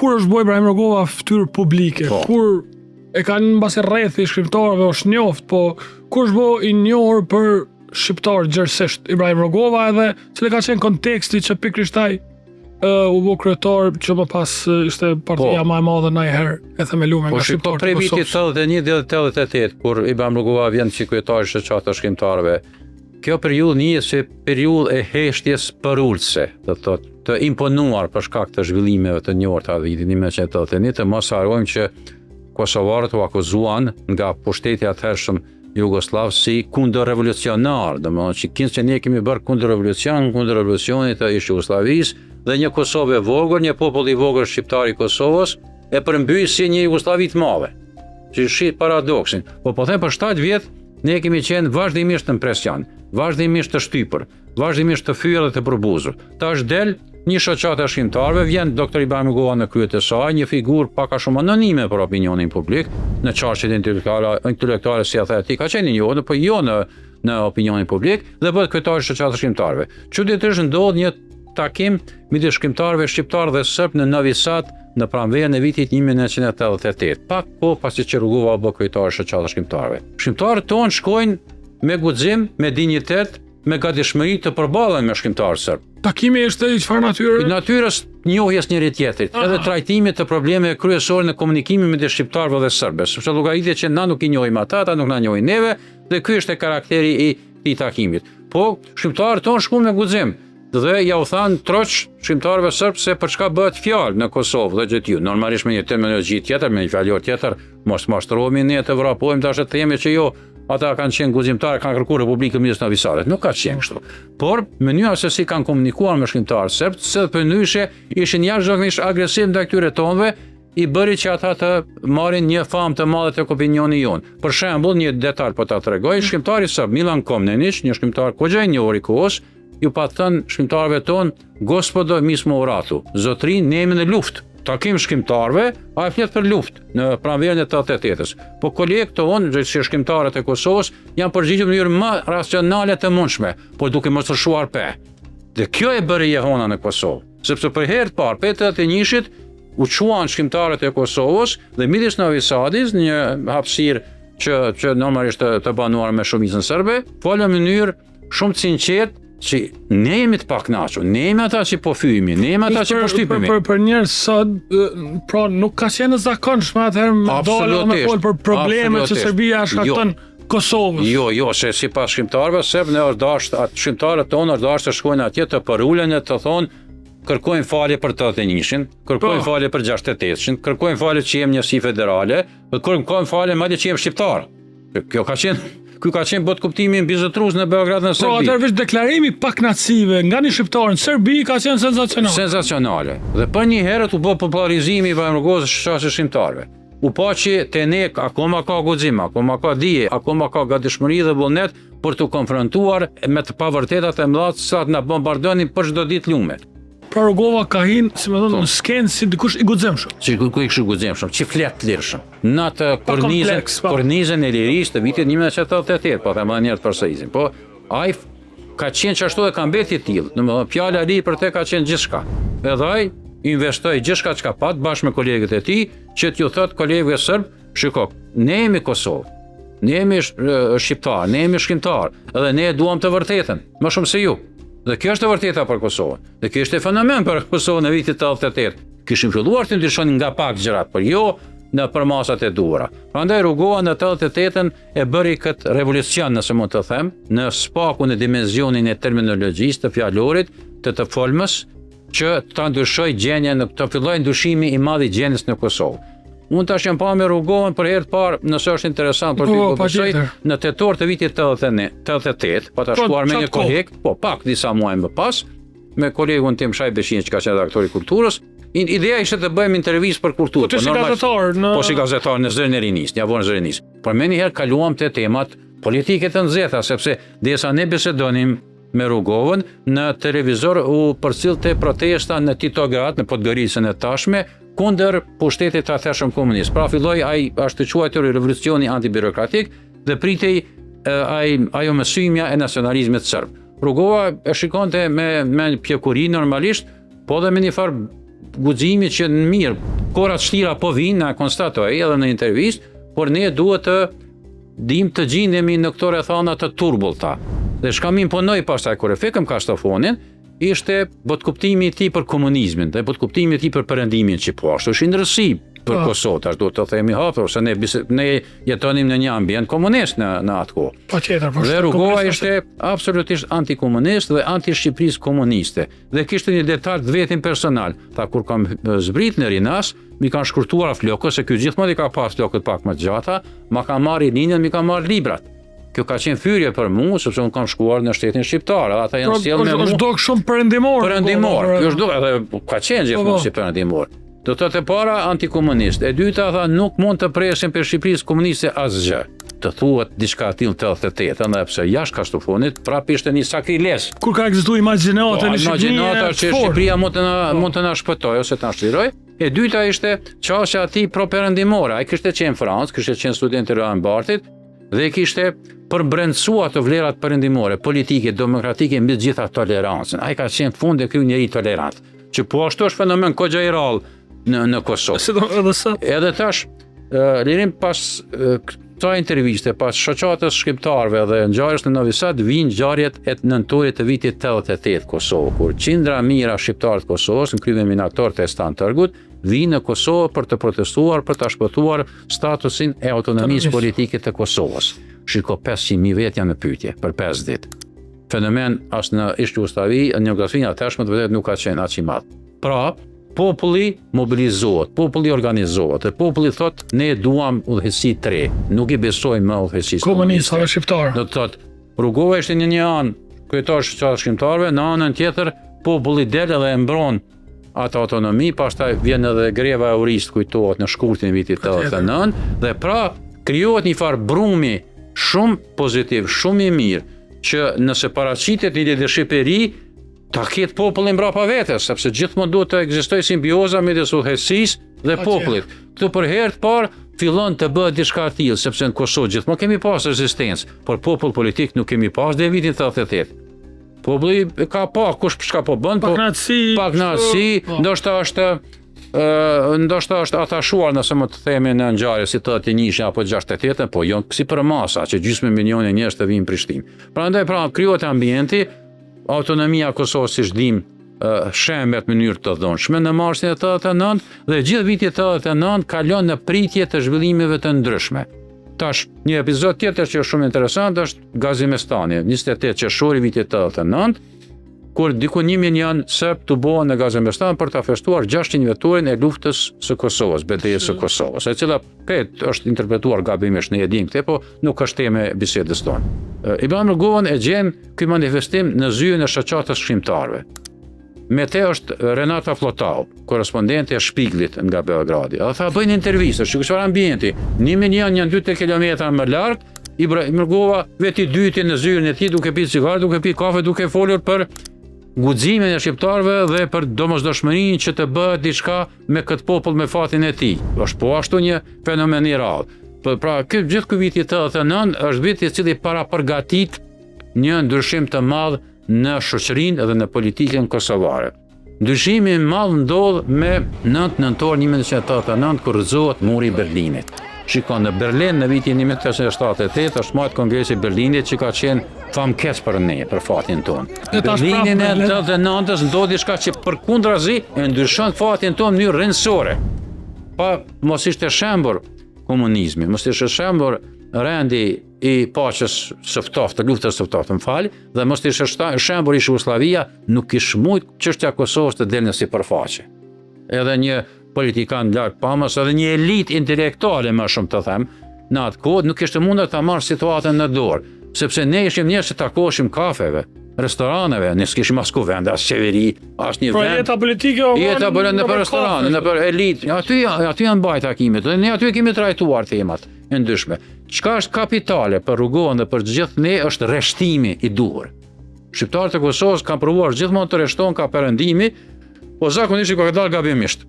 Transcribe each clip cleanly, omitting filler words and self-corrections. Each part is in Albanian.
kur është bojë Ibrahim Rugova fytyrë publike, kur e kanë mbase rrethi shkrimtarëve është njoft, po kur është bojë i njohur për shqiptar gjërësisht Ibrahim Rugova edhe cili ka qenë konteksti që pikërisht ai u bë kryetar që më pas ishte partia më e madhe ndonjëherë e themeluar nga shqiptarët. Po prej vitit 81 deri 88 kur Ibrahim Rugova vjen si kryetar i shoqatë të shkrimtarëve. Kjo periudhë nihet si periudhë e heshtjes përullse, do të thotë të imponuar për shkak të zhvillimeve të njohura të vitit 1981, të mos harrojmë që kosovarët u akuzuan nga pushteti atëhershëm Jugoslav si kundër revolucionar, domethënë që kinë që ne kemi bërë kundër revolucionit të ish Jugosllavisë dhe një Kosovë e vogël, një popull i vogël shqiptar i Kosovës e përmbyti si një Jugosllavi të madhe. Që shit paradoksin. Po them për 7 vjet ne kemi qenë vazhdimisht në presion, vazhdimisht të shtypur, vazhdimisht të fyer dhe të përbuzur. Tash del një shoqatë e shkrimtarëve, vjen doktor Ibrahim Rugova në krye të saj, një figurë pak a shumë anonime për opinionin publik, në çarqet intelektuale si ata ti ka qenë një, po jo në opinionin publik dhe bëhet kryetar i shoqatës së shkrimtarëve. Çuditërisht ndodh një takim midis shkrimtarëve shqiptar dhe serb në Novi Sad në pranverën e vitit 1988, pak kohë pasi që Rugova u bë kryetar i shoqatës së shkrimtarëve. Shkrimtarët tonë shkojnë me guxim, me dinjitet, me gatishmëri të përballen me shkrimtarët serb. Takimi është i çfarë natyre? Natyrës njohjes njëri tjetrit, edhe trajtimit të problemeve kryesore në komunikimin midis shqiptarëve dhe serbëve, sepse llogaritet që na nuk i njohim ata nuk na njohin neve, dhe ky është karakteri i këtij takimit. Po shkrimtarët tonë shkuan me guxim dhe ja u than troç shkrimtarëve serb se për çka bëhet fjalë në Kosovë dhe gjë normalisht me një terminologji tjetër, me një fjalor tjetër, mos mashtrohemi ne të vrapojmë tash të themi që jo, ata kanë qenë guximtarë, kanë kërkuar Republikën midis Novi Sadit. Nuk ka qenë kështu. Por mënyra se si kanë komunikuar me shkrimtarët serb, se përndryshe ishin jashtëzakonisht agresiv ndaj këtyre tonëve, i bëri që ata të marrin një famë të madhe tek opinioni jonë. Për shembull, një detaj po ta tregoj, shkrimtari serb Milan Komnenić, një shkrimtar goxha i njohur i kohës, ju pa thënë shkrimtarëve tonë gospodo mi smo u ratu, zotrin ne jemi në luftë. Takim shkrimtarëve, ai flet për luftë në pranverën e 88-s. Po kolegët tonë, si shkrimtarët e Kosovës, janë përgjigjur në mënyrë më racionale të mundshme, por duke mos lëshuar pe. Dhe kjo e bëri jehona në Kosovë, sepse për herë të parë, për 81-shit, u quan shkrimtarët e Kosovës dhe midis Novi Sadit, një hapësirë që normalisht të banuar me shumicën serbe, folën në mënyrë shumë të sinqertë që ne jemi të pakënaqur, ne jemi ata që po fyhemi, ne jemi ata që po shtypemi. Për njerëz sot, pra nuk ka qenë zakonshme atëherë dalë me fol për problemet që Serbia shkakton Kosovës. Jo, se sipas shkrimtarëve serb ne është dashur atë shkrimtarët tonë është dashur të shkojnë atje të përulen e të thonë kërkojnë falje për 81-shin, kërkojnë falje për 68-shin, kërkojnë falje që jemi njësi federale, kërkojnë falje madje që jemi shqiptar. Ky ka qenë bot kuptimi mbizotrues në Beograd në Serbi. Po atëherë veç deklarimi pakënaqësive nga një shqiptar në Serbi ka qenë senzacionale. Dhe për një herë u bë popularizimi i Ibrahim Rugovës shoqës shqiptarëve. U pa që te ne akoma ka guxim, akoma ka dije, akoma ka gatishmëri dhe vullnet për të konfrontuar me të pavërtetat e mëdha që na bombardonin për çdo ditë lume. Pra Rugova ka hin, si më thonë, në skenë si dikush i guximshëm. Si dikush i guximshëm, që flet të lirshëm. Në atë kornizën e lirisë të vitit 1988, po them edhe një herë të përsërisim. Po ai ka qenë çashtu dhe ka mbetë i tillë. Domethënë fjala e ri për të ka qenë gjithçka. Edhe ai investoi gjithçka çka pat bashkë me kolegët e tij, që t'ju thot kolegëve serb, shiko, ne jemi Kosovë. Ne jemi shqiptar, ne jemi shkrimtar, edhe ne e duam të vërtetën, më shumë se ju. Dhe kjo është e vërteta për Kosovën. Dhe kjo është e fenomen për Kosovën në vitit 88. Kishim filluar të ndryshonin nga pak gjërat, por jo në përmasat e duhura. Prandaj Rugova në 88-ën e bëri këtë revolucion, nëse mund të them, në spakun e dimenzionin e terminologjisë të fjalorit të folmës, që ta ndryshoj gjendjen, të fillojë ndryshimi i madh i gjendjes në Kosovë. Unë tash jam pa me Rugovën për herë të parë, nëse është interesant për të përsëri, në tetor të vitit 88, pa ta shkuar me një koleg, pak disa muaj më pas, me kolegun tim Shaj Beshin që ka qenë redaktor i kulturës. Ideja ishte të bëjmë intervistë për kulturë, po si gazetar në Zërin e Rinisë, ja vonë Zërin e Rinisë. Por me njëherë kaluam te temat politike të nxehta, sepse derisa ne bisedonim me Rugovën, në televizor u përcillte protesta në Titograd, në Podgoricën e tashme, kundër pushtetit të atëhershëm komunist. Pra filloi ai ashtu quajtur revolucioni antibirokratik dhe pritej ajo mësymja e nacionalizmit serb. Rugova e shikonte me pjekuri normalisht, po dhe me një farë guximi që në mirë, korat shtira po vinë, na konstatoj edhe në intervistë, por ne duhet të dim të gjindemi në këto rrethana të turbullta. Dhe çka më imponoi pastaj kur e fikëm Kastofonin, ishte botkuptimi i tij për komunizmin, dhe botkuptimi i tij për perëndimin që po ashtu është ndërsi për Kosovë, tash duhet të themi hapur, se ne jetonim në një ambient komunist në atë kohë. Patjetër, po. Dhe Rugova ishte absolutisht antikomunist dhe anti-Shqipërisë komuniste. Dhe kishte një detaj të vetin personal. Ta kur kam zbrit në Rinas, mi kanë shkurtuar flokët, se ky gjithmonë i ka pas flokët pak më të gjata, ma ka marrë linjën, mi ka marrë librat. Kjo ka qenë fyrje për mua, sepse unë kam shkuar në shtetin shqiptar, ata janë sjellë me mua. Është dok shumë perëndimor. Perëndimor, kjo është dok, edhe ka qenë gjithmonë si perëndimor. Do të thotë para antikomunist, e dyta tha nuk mund të presim për Shqipërisë komuniste asgjë. Të thuhet diçka e tillë të 88, edhe pse jashtë Kastofonit prapë ishte një sakriles. Kur ka ekzistuar imagjinata në Shqipëri, imagjinata që Shqipëria mund të na shpëtojë ose të na shtriroj. E dyta ishte çështja e tij pro-perëndimore. Ai kishte qenë në Francë, kishte qenë student i Roland Barthit dhe kishte përbrendsuar të vlerat perëndimore, politike, demokratike mbi të gjitha tolerancën. Ai ka qenë fund e ky njeri tolerant, që po ashtu është fenomen kogja i rrallë në Kosovë. Edhe tash, lirim pas këta interviste, pas shoqatës shqiptarëve dhe ngjarjes në Novi Sad, vinë ngjarjet e nëntorit të vitit 88 Kosovë, kur qindra mijëra shqiptarë të Kosovës, në krye minator të Stan Tërgut, vinë në Kosovë për të protestuar, për të shpëtuar statusin e autonomisë politike të Kosovës. Shiko 500.000 vetë janë në pyetje për 5 ditë. Fenomen as në ish Jugosllavi, në Jugosllavinë atëshme të vërtet nuk ka qenë aq i madh. Pra, populli mobilizohet, populli organizohet, dhe populli thot ne duam udhëheqësi 3, nuk i besojmë më udhëheqësisë komunistëve shqiptar. Do të thot, Rugova ishte një anë kryetar shoqatë shqiptarëve, në anën tjetër populli del dhe e mbron atë autonomi, pastaj vjen edhe greva e urist, kujtohet në shkurtin e vitit 89, dhe pra krijohet një farë brumi shumë pozitiv, shumë i mirë, që nëse paraqitet një leadership i ri, ta ketë popullin mbrapa vetes, sepse gjithmonë duhet të ekzistojë simbioza midis udhëheqësisë dhe popullit. Këtu për herë të parë fillon të bëhet diçka e tillë, sepse në Kosovë gjithmonë kemi pas rezistencë, por popull politik nuk kemi pas deri vitin 88. Populli ka pa kush çka po bën, po pak natësi, ndoshta është atashuar nëse më të themi në ngjarje si 81 apo 68, po jo si për masa që gjysmë milioni njerëz të vinë në Prishtinë. Prandaj krijohet ambienti, autonomia e Kosovës siç dim shembet në mënyrë të dhunshme në marsin e 89 dhe gjithë viti 89 kalon në pritje të zhvillimeve të ndryshme. Tash, një epizod tjetër që është shumë interesant është Gazimestani, 28 qershori vitit 89, kur diku 1.000 janë serb të bohen në Gazimestan për ta festuar 600 vjetorin e luftës së Kosovës, betejës së Kosovës, e cila është interpretuar gabimisht në edhim këte, po nuk është teme bisedës tonë. Ibrahim Rugovën e gjen ky manifestim në zyën e shoqatës shqiptarëve. Me te është Renata Flotau, korespondente e Shpiglit nga Beogradi. Dhe tha bëjnë intervistë, që çfarë ambienti, 1.000 janë 2 kilometra më lart, Ibrahim Rugova veti dyti në zyën e tij duke pirë cigare, duke pirë kafe, duke folur për guximin e shqiptarëve dhe për domosdoshmërinë që të bëhet diçka me këtë popull me fatin e tij. Është po ashtu një fenomen i rrallë. Pra, gjithë ky viti 89 është viti i cili parapërgatit një ndryshim të madh në shoqërinë dhe në politikën kosovare. Ndryshimi i madh ndodh me 9 nëntor 1989 kur rrëzohet muri i Berlinit. Shikon, në Berlin në vitin 1978 është marrë kongresi i Berlinit që ka qenë famkes për ne, për fatin tonë. Berlinin e 89-s ndodhi diçka që përkundrazi e ndryshon fatin tonë në mënyrë rrënjësore. Pa mos ishte shembur komunizmi, mos ishte shembur rendi i paqes së ftohtë, luftës së ftohtë, dhe mos ishte shembur i Jugoslavia, nuk kish mujt çështja e Kosovës të delë në sipërfaqe. Edhe një politikan larg pamës, edhe një elit intelektuale më shumë të them, në atë kohë nuk kishte mundur ta marrë situatën në dorë, sepse ne ishim njerëz që takoheshim kafeve, restoraneve, ne s'kishim as kuvend, as qeveri, as një vend. Jeta politike jeta bënë në restorane, në për elitë. Aty janë bajt takimet, dhe ne aty kemi trajtuar temat e ndryshme. Çka është kapitale për Rugovën dhe për gjithë ne është rreshtimi i duhur. Shqiptarët e Kosovës kanë provuar gjithmonë të rreshton ka perëndimi, po zakonisht ka dalë gabimisht.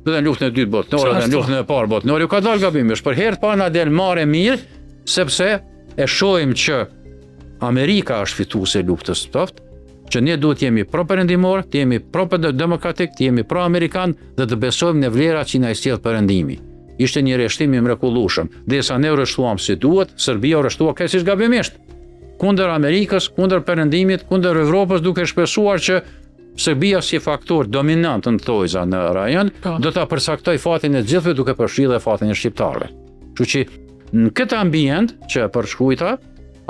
Dhe në luftën e dytë botërore, dhe në luftën e parë botërore, ka dalë gabimisht. Për herë të parë na del marrë mirë, sepse e shohim që Amerika është fituese e luftës së ftohtë, që ne duhet jemi pro-perëndimor, të jemi pro-demokratik, të jemi pro-amerikan dhe të besojmë në vlerat që na i sjell perëndimi. Ishte një rreshtim i mrekullueshëm. Derisa ne u rreshtuam si duhet, Serbia u rreshtua keq gabimisht. Kundër Amerikës, kundër perëndimit, kundër Evropës, duke shpresuar që Serbia si faktor dominant në thojza në rajon, do ta përcaktoj fatin e gjithëve duke përfshirë fatin e shqiptarëve. Kështu që në këtë ambient që përshkruajta,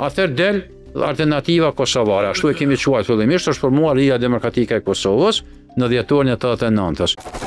atëherë del alternativa kosovare. Ashtu e kemi quajtur fillimisht, është formuar Liga Demokratike e Kosovës në dhjetorin e 89-s.